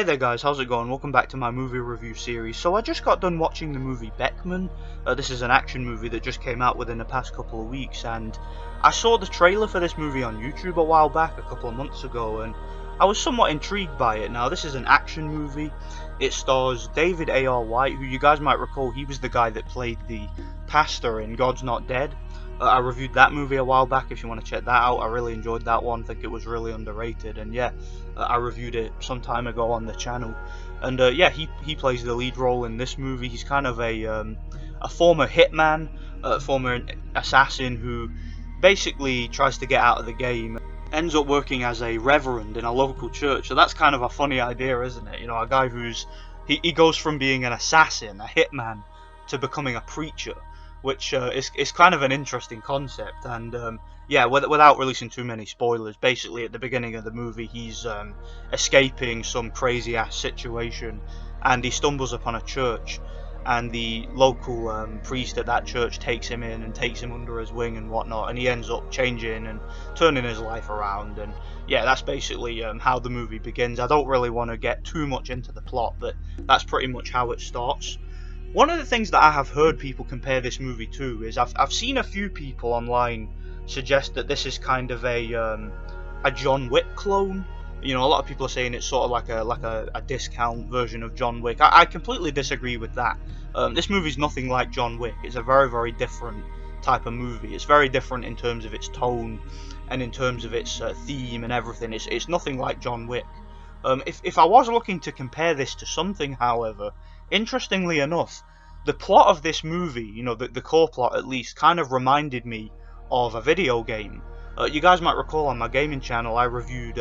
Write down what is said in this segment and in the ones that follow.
Hey there guys, how's it going? Welcome back to my movie review series. So I just got done watching the movie Beckman. This is an action movie that just came out within the past couple of weeks, and I saw the trailer for this movie on YouTube a while back, a couple of months ago, and I was somewhat intrigued by it. Now this is an action movie. It stars David A.R. White, who you guys might recall, he was the guy that played the pastor in God's Not Dead. I reviewed that movie a while back if you want to check that out. I really enjoyed that one. I think it was really underrated, and yeah, I reviewed it some time ago on the channel. And yeah, he plays the lead role in this movie. He's kind of a former hitman, former assassin who basically tries to get out of the game. Ends up working as a reverend in a local church. So that's kind of a funny idea, isn't it? You know, a guy who's he goes from being an assassin, a hitman, to becoming a preacher, which is kind of an interesting concept. And yeah, without releasing too many spoilers, basically at the beginning of the movie he's escaping some crazy ass situation, and he stumbles upon a church, and the local priest at that church takes him in and takes him under his wing and whatnot, and he ends up changing and turning his life around. And yeah, that's basically how the movie begins. I don't really want to get too much into the plot, but that's pretty much how it starts. One of the things that I have heard people compare this movie to is I've seen a few people online suggest that this is kind of a John Wick clone. You know, a lot of people are saying it's sort of like a discount version of John Wick. I completely disagree with that. This movie's nothing like John Wick. It's a very, very different type of movie. It's very different in terms of its tone and in terms of its theme and everything. It's nothing like John Wick. If I was looking to compare this to something, however, interestingly enough, the plot of this movie, you know, the core plot at least, kind of reminded me of a video game. You guys might recall on my gaming channel I reviewed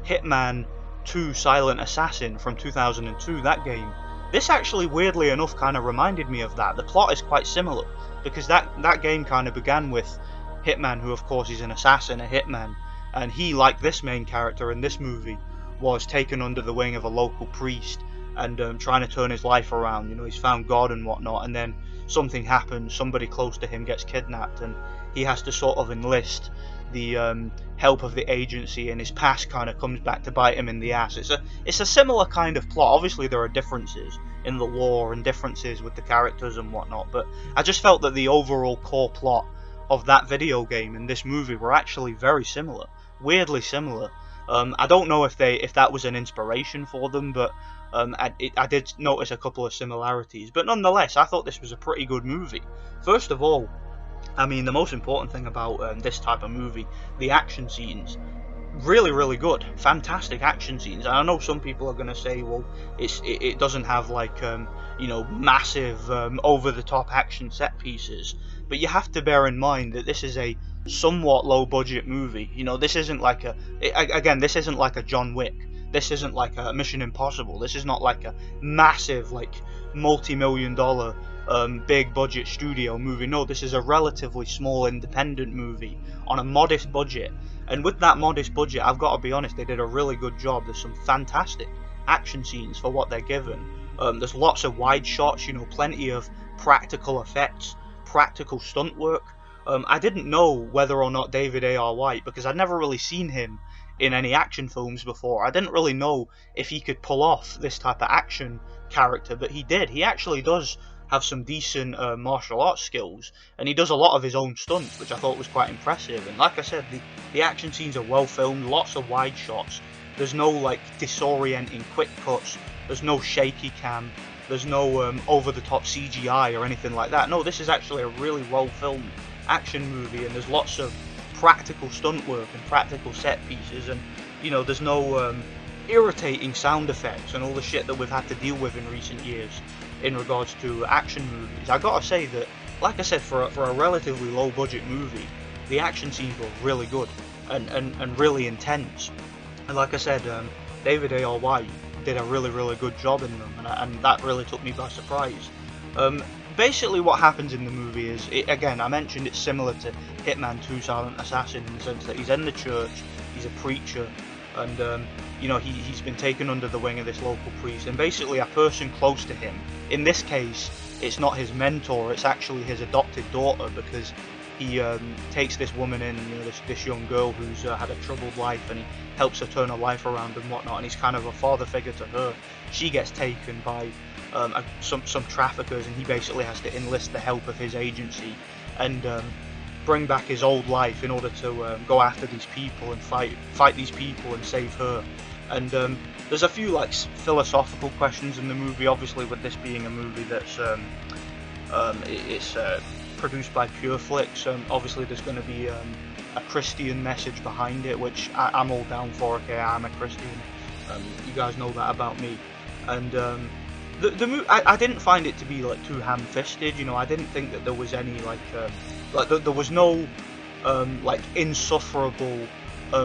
Hitman 2 Silent Assassin from 2002, that game. This actually, weirdly enough, kind of reminded me of that. The plot is quite similar, because that game kind of began with Hitman, who of course is an assassin, a hitman, and he, like this main character in this movie, was taken under the wing of a local priest and trying to turn his life around. You know, he's found God and whatnot, and then something happens, somebody close to him gets kidnapped, and he has to sort of enlist the help of the agency, and his past kind of comes back to bite him in the ass. It's a similar kind of plot. Obviously there are differences in the lore and differences with the characters and whatnot, but I just felt that the overall core plot of that video game and this movie were actually very similar, weirdly similar. I don't know if that was an inspiration for them, but I did notice a couple of similarities. But nonetheless, I thought this was a pretty good movie. First of all, I mean, the most important thing about this type of movie, the action scenes, really, really good, fantastic action scenes. And I know some people are going to say, well, it doesn't have like you know, massive over-the-top action set pieces, but you have to bear in mind that this is a somewhat low-budget movie. You know, this isn't like this isn't like a John Wick. This isn't like a Mission Impossible. This is not like a massive, like, multi-million-dollar big budget studio movie. No, this is a relatively small independent movie on a modest budget, and with that modest budget, I've got to be honest, they did a really good job. There's some fantastic action scenes for what they're given. There's lots of wide shots, you know, plenty of practical effects, practical stunt work. I didn't know whether or not David A.R. White, because I'd never really seen him in any action films before. I didn't really know if he could pull off this type of action character, but he did. He actually does have some decent martial arts skills, and he does a lot of his own stunts, which I thought was quite impressive. And like I said, the action scenes are well filmed, lots of wide shots. There's no like disorienting quick cuts, there's no shaky cam, there's no over-the-top CGI or anything like that. No, this is actually a really well filmed action movie, and there's lots of practical stunt work and practical set pieces, and you know, there's no irritating sound effects and all the shit that we've had to deal with in recent years in regards to action movies. I gotta say that, like I said, for a relatively low budget movie, the action scenes were really good and really intense. And like I said, David A.R. White did a really, really good job in them, and that really took me by surprise. Basically what happens in the movie is, again, I mentioned it's similar to Hitman 2 Silent Assassin in the sense that he's in the church, he's a preacher, and you know, he's been taken under the wing of this local priest, and basically a person close to him, in this case it's not his mentor, it's actually his adopted daughter, because he takes this woman in, you know, this young girl who's had a troubled life, and he helps her turn her life around and whatnot, and he's kind of a father figure to her. She gets taken by some traffickers, and he basically has to enlist the help of his agency and bring back his old life in order to go after these people and fight these people and save her. And there's a few like philosophical questions in the movie, obviously, with this being a movie that's it's produced by Pureflix. Obviously there's going to be a Christian message behind it, which I'm all down for. Okay, I'm a Christian, you guys know that about me. And the movie, I didn't find it to be like too ham-fisted, you know. I didn't think that there was any like there was no like insufferable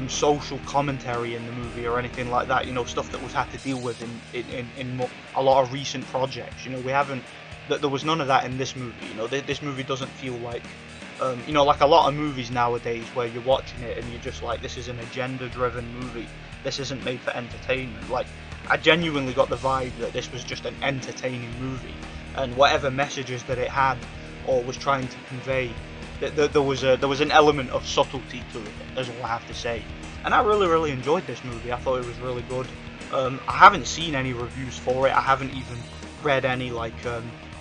social commentary in the movie or anything like that, you know, stuff that we've had to deal with in a lot of recent projects. You know, we haven't, there was none of that in this movie. You know, this movie doesn't feel like you know, like a lot of movies nowadays where you're watching it and you're just like, this is an agenda driven movie, this isn't made for entertainment. Like, I genuinely got the vibe that this was just an entertaining movie, and whatever messages that it had or was trying to convey, there was an element of subtlety to it, is all I have to say. And I really enjoyed this movie. I thought it was really good. I haven't seen any reviews for it. I haven't even read any like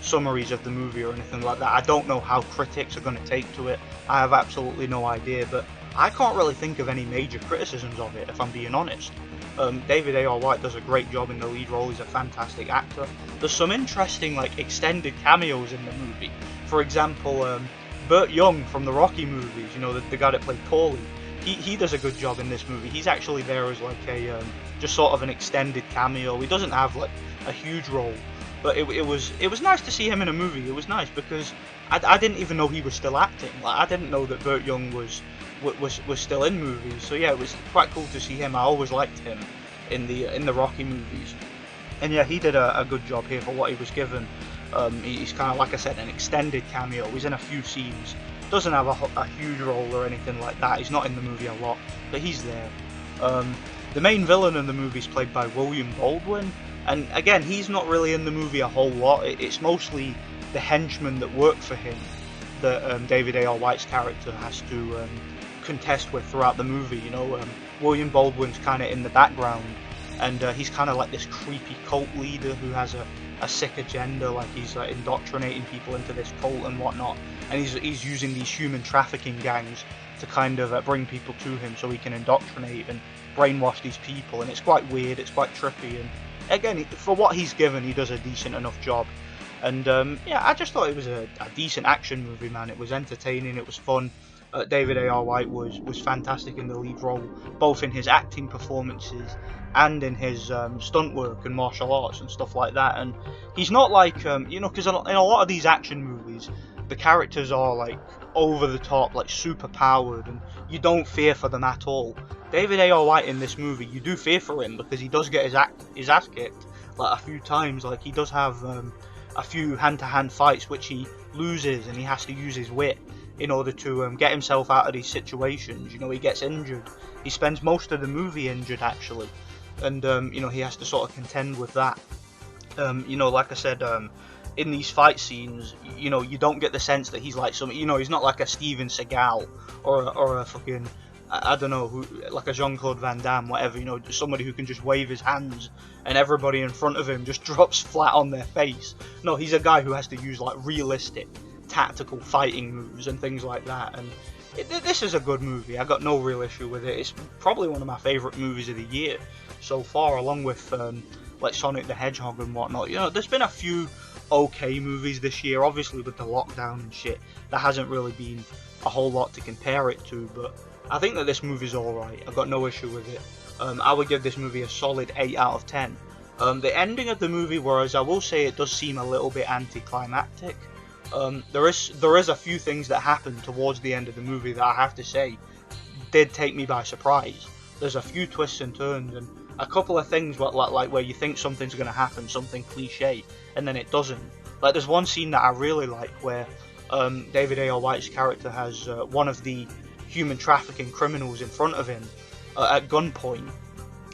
summaries of the movie or anything like that. I don't know how critics are going to take to it. I have absolutely no idea, but I can't really think of any major criticisms of it, if I'm being honest. David A.R. White does a great job in the lead role. He's a fantastic actor. There's some interesting like extended cameos in the movie. For example, Burt Young from the Rocky movies, you know, the guy that played Paulie, he does a good job in this movie. He's actually there as like a just sort of an extended cameo. He doesn't have like a huge role, but it was nice to see him in a movie. It was nice because I didn't even know he was still acting. Like, I didn't know that Burt Young was still in movies. So yeah, it was quite cool to see him. I always liked him in the Rocky movies, and yeah, he did a good job here for what he was given. He's kind of, like I said, an extended cameo. He's in a few scenes. Doesn't have a huge role or anything like that. He's not in the movie a lot, but he's there. The main villain in the movie is played by William Baldwin, and again, he's not really in the movie a whole lot. It's mostly the henchmen that work for him that David A.R. White's character has to contest with throughout the movie. You know, William Baldwin's kind of in the background, and he's kind of like this creepy cult leader who has a sick agenda. Like, he's indoctrinating people into this cult and whatnot, and he's using these human trafficking gangs to kind of bring people to him so he can indoctrinate and brainwash these people. And it's quite weird, it's quite trippy, and again, for what he's given, he does a decent enough job. And yeah, I just thought it was a decent action movie, man. It was entertaining, it was fun. David A.R. White was fantastic in the lead role, both in his acting performances and in his stunt work and martial arts and stuff like that. And he's not like, you know, because in a lot of these action movies, the characters are like over the top, like super powered, and you don't fear for them at all. David A.R. White in this movie, you do fear for him because he does get his ass kicked like a few times. Like, he does have a few hand-to-hand fights which he loses, and he has to use his wit in order to get himself out of these situations. You know, he gets injured. He spends most of the movie injured, actually, and you know, he has to sort of contend with that. You know, like I said, in these fight scenes, you know, you don't get the sense that he's like some, you know, he's not like a Steven Seagal or a fucking, I don't know, who, like a Jean-Claude Van Damme, whatever, you know, somebody who can just wave his hands and everybody in front of him just drops flat on their face. No, he's a guy who has to use like realistic tactical fighting moves and things like that. And this is a good movie. I got no real issue with it. It's probably one of my favourite movies of the year so far, along with like Sonic the Hedgehog and whatnot. You know, there's been a few okay movies this year, obviously with the lockdown and shit. There hasn't really been a whole lot to compare it to, but I think that this movie's alright. I've got no issue with it. I would give this movie a solid 8 out of 10. The ending of the movie, whereas I will say it does seem a little bit anticlimactic, there is a few things that happen towards the end of the movie that I have to say did take me by surprise. There's a few twists and turns, and a couple of things like where you think something's going to happen, something cliche, and then it doesn't. Like, there's one scene that I really like where David A.R. White's character has one of the human trafficking criminals in front of him at gunpoint,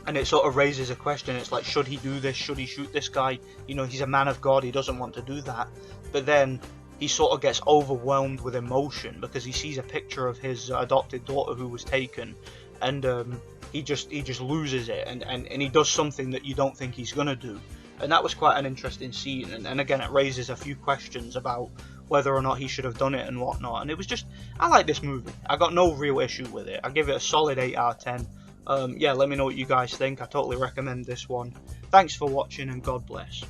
and it sort of raises a question. It's like, should he do this? Should he shoot this guy? You know, he's a man of God, he doesn't want to do that. But then he sort of gets overwhelmed with emotion because he sees a picture of his adopted daughter who was taken, and he just loses it, and he does something that you don't think he's gonna do. And that was quite an interesting scene, and again, it raises a few questions about whether or not he should have done it and whatnot. And it was just, I like this movie. I got no real issue with it. I give it a solid 8 out of 10. Yeah, let me know what you guys think. I totally recommend this one. Thanks for watching, and God bless.